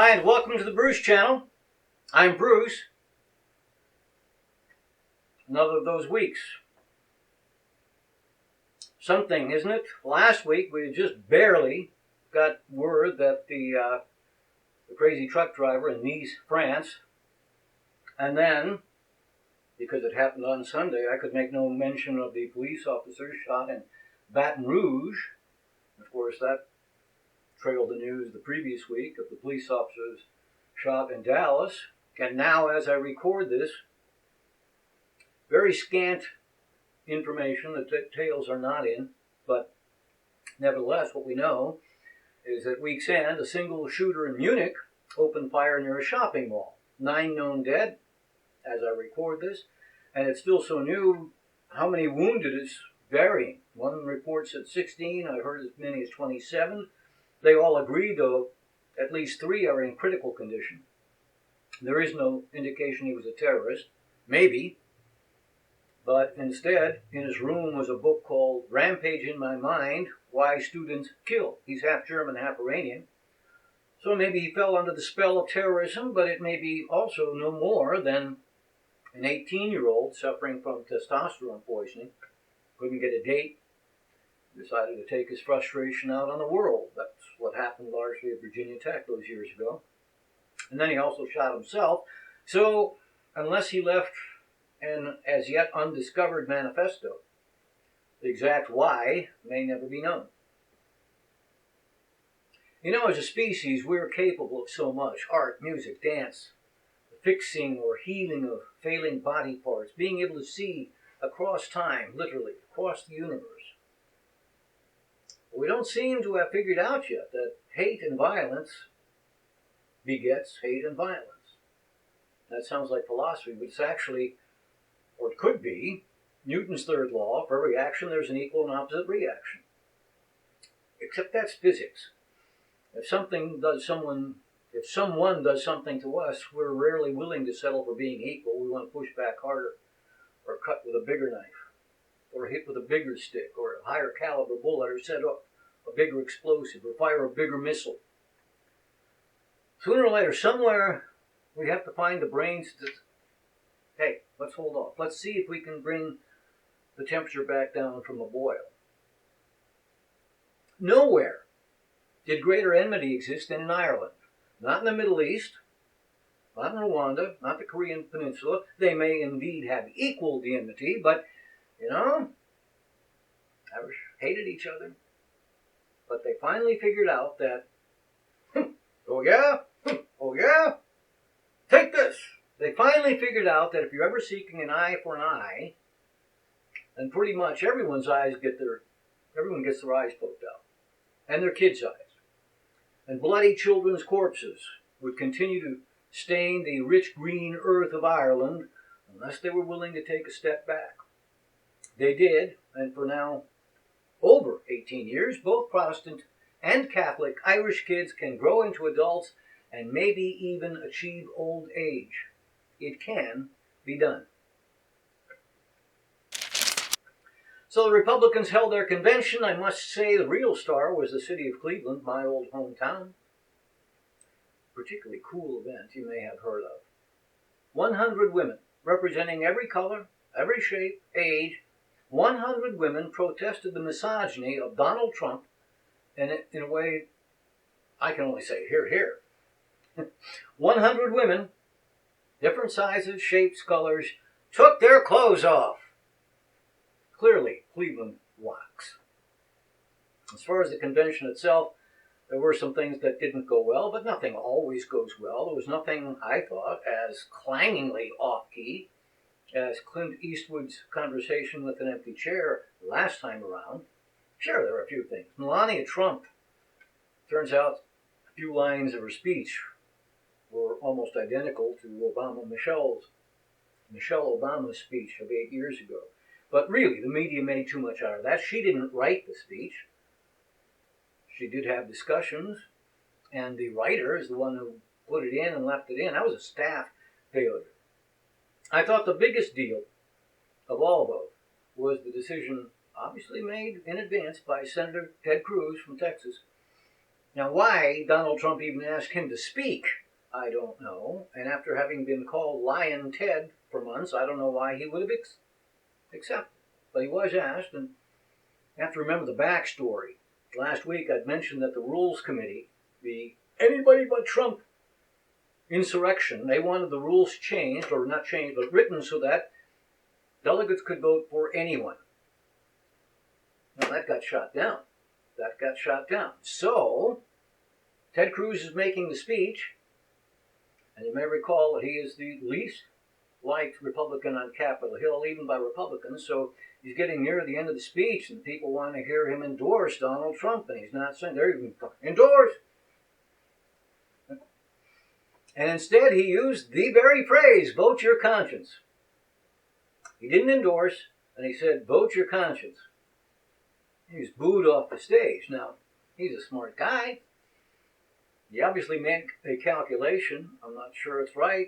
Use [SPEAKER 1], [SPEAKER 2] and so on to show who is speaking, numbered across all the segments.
[SPEAKER 1] Hi, and welcome to the Bruce Channel. I'm Bruce. Another of those weeks. Something, isn't it? Last week we just barely got word that the crazy truck driver in Nice, France, and then, because it happened on Sunday, I could make no mention of the police officers shot in Baton Rouge. Of course, that trailed the news the previous week of the police officers shot in Dallas. And now, as I record this, very scant information. The details are not in, but nevertheless, what we know is at week's end, a single shooter in Munich opened fire near a shopping mall. 9 known dead, as I record this, and it's still so new. How many wounded is varying. One report said 16. I heard as many as 27. They all agree, though, at least 3 are in critical condition. There is no indication he was a terrorist. Maybe. But instead, in his room was a book called Rampage in My Mind, Why Students Kill. He's half German, half Iranian. So maybe he fell under the spell of terrorism, but it may be also no more than an 18-year-old suffering from testosterone poisoning. Couldn't get a date. Decided to take his frustration out on the world. That's what happened largely at Virginia Tech those years ago. And then he also shot himself. So, unless he left an as yet undiscovered manifesto, the exact why may never be known. You know, as a species, we're capable of so much. Art, music, dance, fixing or healing of failing body parts, being able to see across time, literally, across the universe. We don't seem to have figured out yet that hate and violence begets hate and violence. That sounds like philosophy, but it's actually, or it could be, Newton's third law: for every action there's an equal and opposite reaction. Except that's physics. If someone does something to us, we're rarely willing to settle for being equal. We want to push back harder, or cut with a bigger knife, or hit with a bigger stick, or a higher caliber bullet, or set up a bigger explosive, or fire a bigger missile. Sooner or later, somewhere, we have to find the brains to, hey, let's hold off. Let's see if we can bring the temperature back down from a boil. Nowhere did greater enmity exist than in Ireland. Not in the Middle East, not in Rwanda, not the Korean Peninsula. They may indeed have equal the enmity, but, Irish hated each other. But they finally figured out that, oh yeah, take this. They finally figured out that if you're ever seeking an eye for an eye, then pretty much everyone gets their eyes poked out. And their kids' eyes. And bloody children's corpses would continue to stain the rich green earth of Ireland unless they were willing to take a step back. They did, and for now over 18 years, both Protestant and Catholic Irish kids can grow into adults and maybe even achieve old age. It can be done. So the Republicans held their convention. I must say the real star was the city of Cleveland, my old hometown. Particularly cool event you may have heard of. 100 women, representing every color, every shape, age. 100 women protested the misogyny of Donald Trump, and in a way, I can only say, hear, hear. 100 women, different sizes, shapes, colors, took their clothes off. Clearly, Cleveland rocks. As far as the convention itself, there were some things that didn't go well, but nothing always goes well. There was nothing, I thought, as clangingly off-key as Clint Eastwood's conversation with an empty chair last time around. Sure, there were a few things. Melania Trump, turns out a few lines of her speech were almost identical to Michelle Obama's speech of 8 years ago. But really, the media made too much out of that. She didn't write the speech. She did have discussions, and the writer is the one who put it in and left it in. That was a staff failure. I thought the biggest deal of all, though, was the decision obviously made in advance by Senator Ted Cruz from Texas Now, why Donald Trump even asked him to speak, I don't know. And after having been called Lion Ted for months, I don't know why he would have accepted. But he was asked, and you have to remember the backstory. Last week I'd mentioned that the Rules Committee, the anybody but Trump insurrection, they wanted the rules changed, or not changed, but written so that delegates could vote for anyone. Now that got shot down. So, Ted Cruz is making the speech, and you may recall that he is the least liked Republican on Capitol Hill, even by Republicans, so he's getting near the end of the speech, and people want to hear him endorse Donald Trump, and he's not saying, there you go, endorse! And instead he used the very phrase, vote your conscience. He didn't endorse, and he said, vote your conscience. He was booed off the stage. Now, he's a smart guy. He obviously made a calculation. I'm not sure it's right.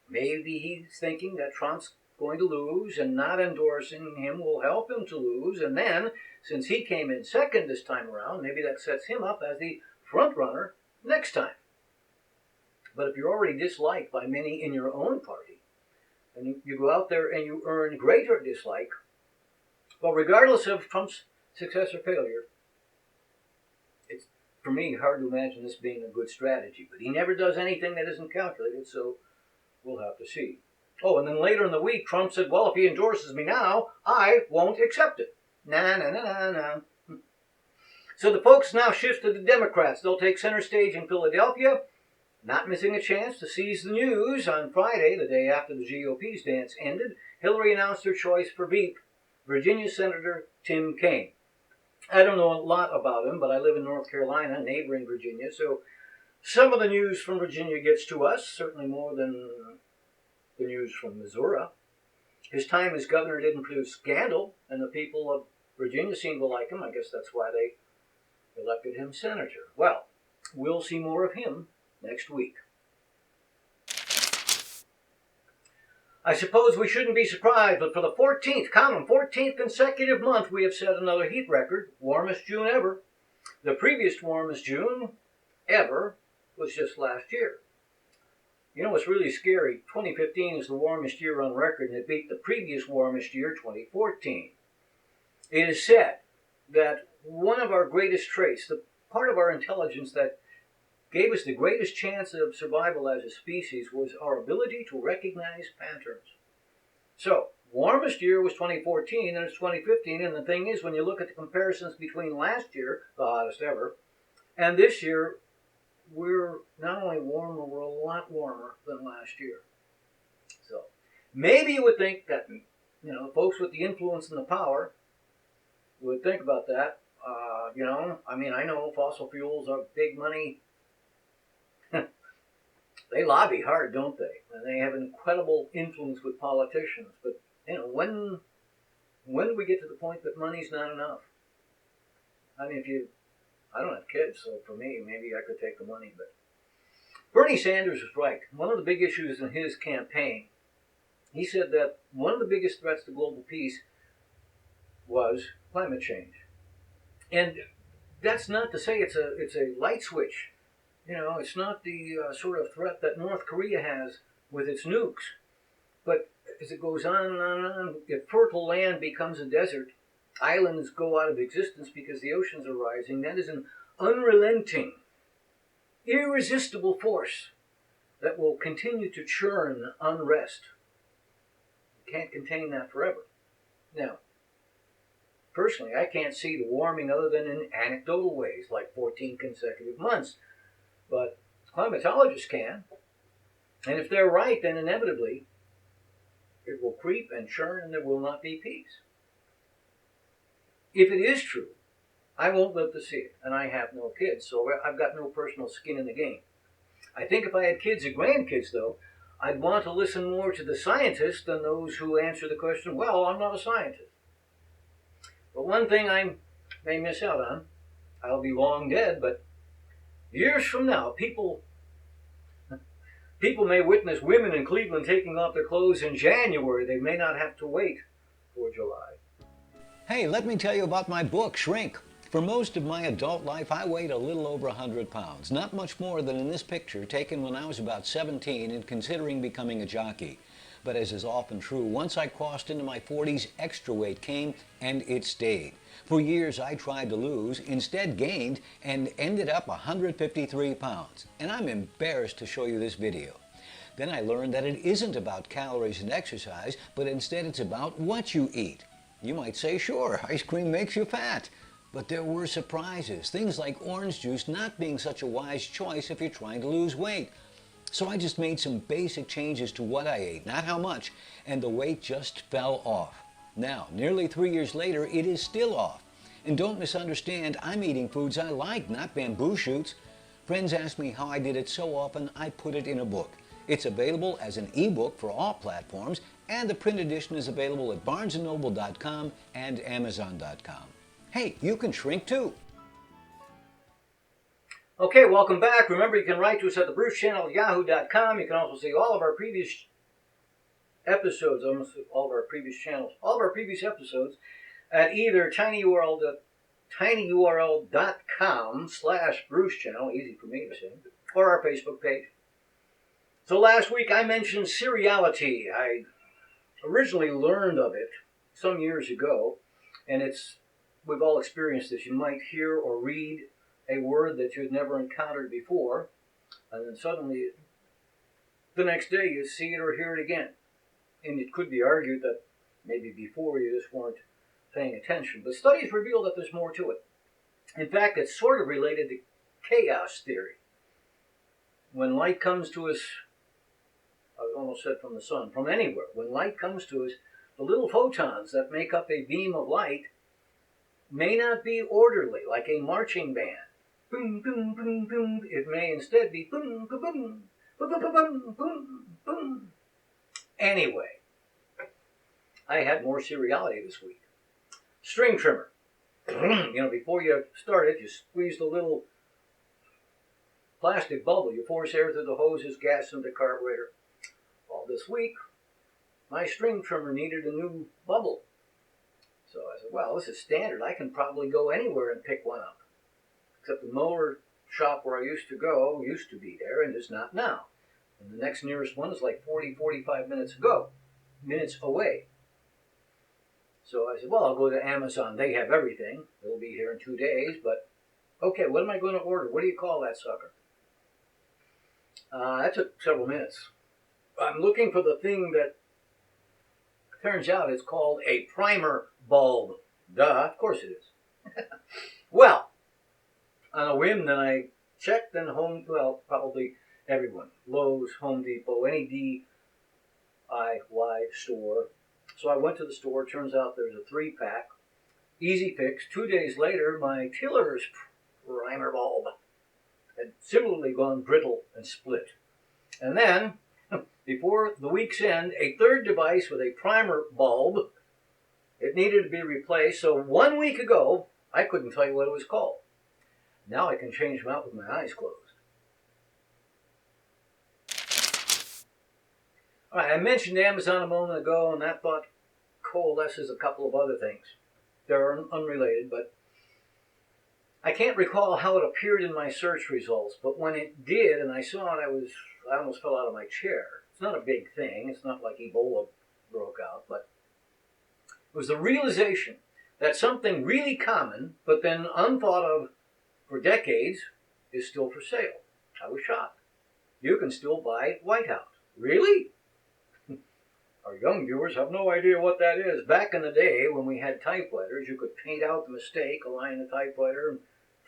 [SPEAKER 1] Maybe he's thinking that Trump's going to lose, and not endorsing him will help him to lose. And then, since he came in second this time around, maybe that sets him up as the front runner next time. But if you're already disliked by many in your own party, and you go out there and you earn greater dislike, well, regardless of Trump's success or failure, it's, for me, hard to imagine this being a good strategy. But he never does anything that isn't calculated, so we'll have to see. Oh, and then later in the week, Trump said, well, if he endorses me now, I won't accept it. Nah. So the focus now shifts to the Democrats. They'll take center stage in Philadelphia, not missing a chance to seize the news. On Friday, the day after the GOP's dance ended, Hillary announced her choice for Veep, Virginia Senator Tim Kaine. I don't know a lot about him, but I live in North Carolina, neighboring Virginia, so some of the news from Virginia gets to us, certainly more than the news from Missouri. His time as governor didn't produce scandal, and the people of Virginia seem to like him. I guess that's why they elected him senator. Well, we'll see more of him next week. I suppose we shouldn't be surprised, but for the 14th, count them, 14th consecutive month, we have set another heat record, warmest June ever. The previous warmest June ever was just last year. You know what's really scary? 2015 is the warmest year on record, and it beat the previous warmest year, 2014. It is said that one of our greatest traits, the part of our intelligence that gave us the greatest chance of survival as a species, was our ability to recognize patterns. So, warmest year was 2014 and it's 2015, and the thing is, when you look at the comparisons between last year, the hottest ever, and this year, we're not only warmer, we're a lot warmer than last year. So, maybe you would think that, folks with the influence and the power would think about that. I know fossil fuels are big money. They lobby hard, don't they? And they have an incredible influence with politicians. But, when do we get to the point that money's not enough? I mean, I don't have kids, so for me, maybe I could take the money. But Bernie Sanders was right. One of the big issues in his campaign, he said that one of the biggest threats to global peace was climate change. And that's not to say it's a light switch. It's not the sort of threat that North Korea has with its nukes. But as it goes on and on and on, if fertile land becomes a desert, islands go out of existence because the oceans are rising, that is an unrelenting, irresistible force that will continue to churn unrest. You can't contain that forever. Now, personally, I can't see the warming other than in anecdotal ways, like 14 consecutive months. But climatologists can. And if they're right, then inevitably it will creep and churn and there will not be peace. If it is true, I won't live to see it. And I have no kids, so I've got no personal skin in the game. I think if I had kids or grandkids, though, I'd want to listen more to the scientists than those who answer the question, well, I'm not a scientist. But one thing I may miss out on, I'll be long dead, but years from now, people may witness women in Cleveland taking off their clothes in January. They may not have to wait for July.
[SPEAKER 2] Hey, let me tell you about my book, Shrink. For most of my adult life, I weighed a little over 100 pounds, not much more than in this picture taken when I was about 17 and considering becoming a jockey. But as is often true, once I crossed into my 40s, extra weight came and it stayed. For years I tried to lose, instead gained, and ended up 153 pounds. And I'm embarrassed to show you this video. Then I learned that it isn't about calories and exercise, but instead it's about what you eat. You might say, sure, ice cream makes you fat. But there were surprises, things like orange juice not being such a wise choice if you're trying to lose weight. So I just made some basic changes to what I ate, not how much, and the weight just fell off. Now, nearly 3 years later, it is still off. And don't misunderstand, I'm eating foods I like, not bamboo shoots. Friends ask me how I did it so often, I put it in a book. It's available as an ebook for all platforms, and the print edition is available at barnesandnoble.com and amazon.com. Hey, you can shrink too.
[SPEAKER 1] Okay, welcome back. Remember, you can write to us at thebrucechannel@yahoo.com. You can also see all of our previous episodes, almost all of our previous channels, all of our previous episodes at either tinyurl.com/BruceChannel, easy for me to say, or our Facebook page. So last week I mentioned cereality. I originally learned of it some years ago, and we've all experienced this. You might hear or read a word that you'd never encountered before, and then suddenly the next day you see it or hear it again. And it could be argued that maybe before you just weren't paying attention. But studies reveal that there's more to it. In fact, it's sort of related to chaos theory. When light comes to us, I almost said from the sun, from anywhere, when light comes to us, the little photons that make up a beam of light may not be orderly, like a marching band. Boom, boom, boom, boom. It may instead be boom, boom, boom, boom, boom, boom, boom, boom. Anyway, I had more cereality this week. String trimmer. Before you start it, you squeeze the little plastic bubble. You force air through the hoses, gas into the carburetor. Well, this week, my string trimmer needed a new bubble. So I said, well, this is standard. I can probably go anywhere and pick one up. Except the mower shop where I used to go used to be there and is not now. And the next nearest one is like 45 minutes away. So I said, well, I'll go to Amazon. They have everything. It'll be here in 2 days. But, okay, what am I going to order? What do you call that sucker? That took several minutes. I'm looking for the thing that turns out it's called a primer bulb. Duh, of course it is. Well, on a whim, then I checked and probably everyone. Lowe's, Home Depot, any DIY store. So I went to the store. Turns out there's a 3-pack. Easy fix. 2 days later, my tiller's primer bulb had similarly gone brittle and split. And then, before the week's end, a third device with a primer bulb. It needed to be replaced. So 1 week ago, I couldn't tell you what it was called. Now I can change them out with my eyes closed. All right, I mentioned Amazon a moment ago, and that thought coalesces a couple of other things. They're unrelated, but I can't recall how it appeared in my search results, but when it did and I saw it, I almost fell out of my chair. It's not a big thing. It's not like Ebola broke out, but it was the realization that something really common, but then unthought of for decades, is still for sale. I was shocked. You can still buy Whiteout. Really? Our young viewers have no idea what that is. Back in the day when we had typewriters, you could paint out the mistake, align the typewriter, and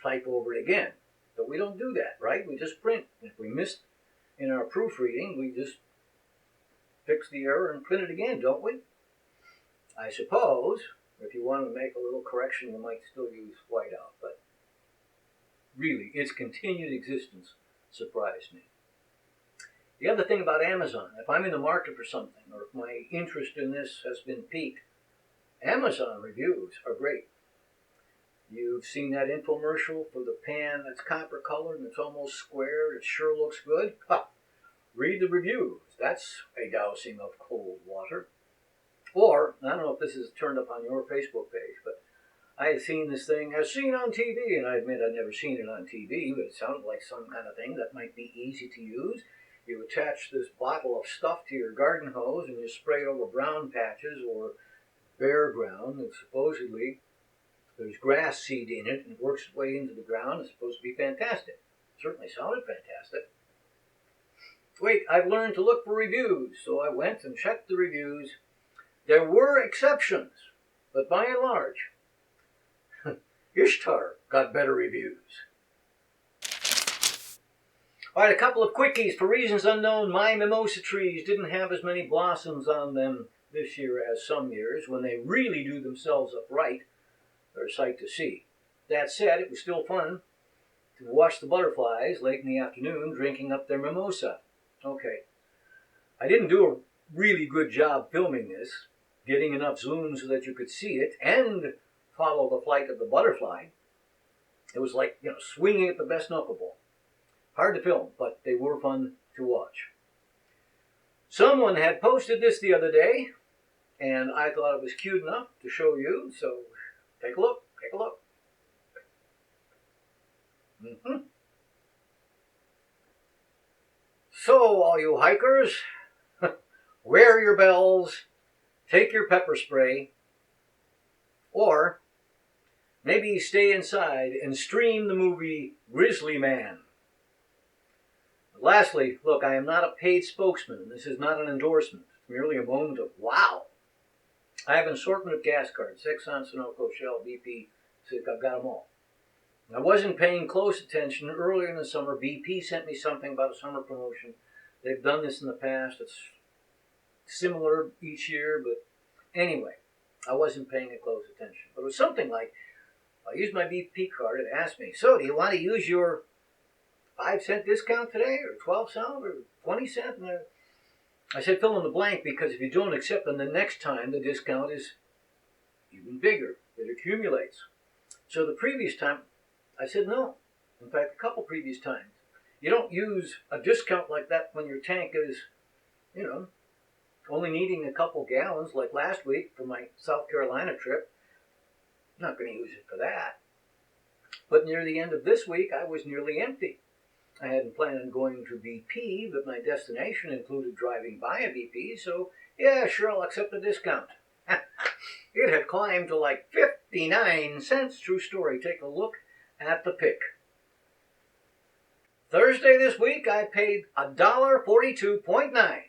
[SPEAKER 1] type over it again. But we don't do that, right? We just print. If we missed in our proofreading, we just fix the error and print it again, don't we? I suppose, if you want to make a little correction, you might still use Whiteout, but really, its continued existence surprised me. The other thing about Amazon, if I'm in the market for something, or if my interest in this has been piqued, Amazon reviews are great. You've seen that infomercial for the pan that's copper colored and it's almost square. It sure looks good. Read the reviews. That's a dousing of cold water. Or, I don't know if this is turned up on your Facebook page, but I had seen this thing as seen on TV, and I admit I'd never seen it on TV, but it sounded like some kind of thing that might be easy to use. You attach this bottle of stuff to your garden hose and you spray it over brown patches or bare ground, and supposedly there's grass seed in it and it works its way into the ground. It's supposed to be fantastic. Certainly sounded fantastic. Wait, I've learned to look for reviews, so I went and checked the reviews. There were exceptions, but by and large, Ishtar got better reviews. All right, a couple of quickies. For reasons unknown, my mimosa trees didn't have as many blossoms on them this year as some years. When they really do themselves up right, they're a sight to see. That said, it was still fun to watch the butterflies late in the afternoon drinking up their mimosa. Okay, I didn't do a really good job filming this, getting enough zoom so that you could see it and follow the flight of the butterfly. It was like, swinging at the best knuckleball. Hard to film, but they were fun to watch. Someone had posted this the other day, and I thought it was cute enough to show you, so take a look, take a look. So, all you hikers, wear your bells, take your pepper spray, or maybe stay inside and stream the movie Grizzly Man. Lastly, look, I am not a paid spokesman. This is not an endorsement. It's merely a moment of wow. I have an assortment of gas cards, Exxon, Sunoco, Shell, BP, I've got them all. I wasn't paying close attention. Earlier in the summer, BP sent me something about a summer promotion. They've done this in the past. It's similar each year, but anyway, I wasn't paying it close attention. But it was something like, I used my BP card and asked me, so do you want to use your 5-cent discount today, or 12-cent, or 20-cent? And I said fill in the blank, because if you don't accept them, the next time the discount is even bigger. It accumulates. So the previous time, I said no. In fact, a couple previous times. You don't use a discount like that when your tank is, only needing a couple gallons, like last week for my South Carolina trip. I'm not going to use it for that. But near the end of this week, I was nearly empty. I hadn't planned on going to BP, but my destination included driving by a BP, so yeah, sure, I'll accept the discount. It had climbed to like 59 cents. True story. Take a look at the pic. Thursday this week, I paid $1.42.9.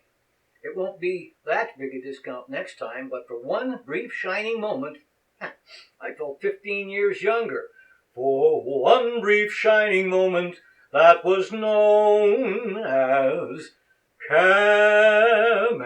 [SPEAKER 1] It won't be that big a discount next time, but for one brief shining moment, I felt 15 years younger. For one brief shining moment that was known as Camelot.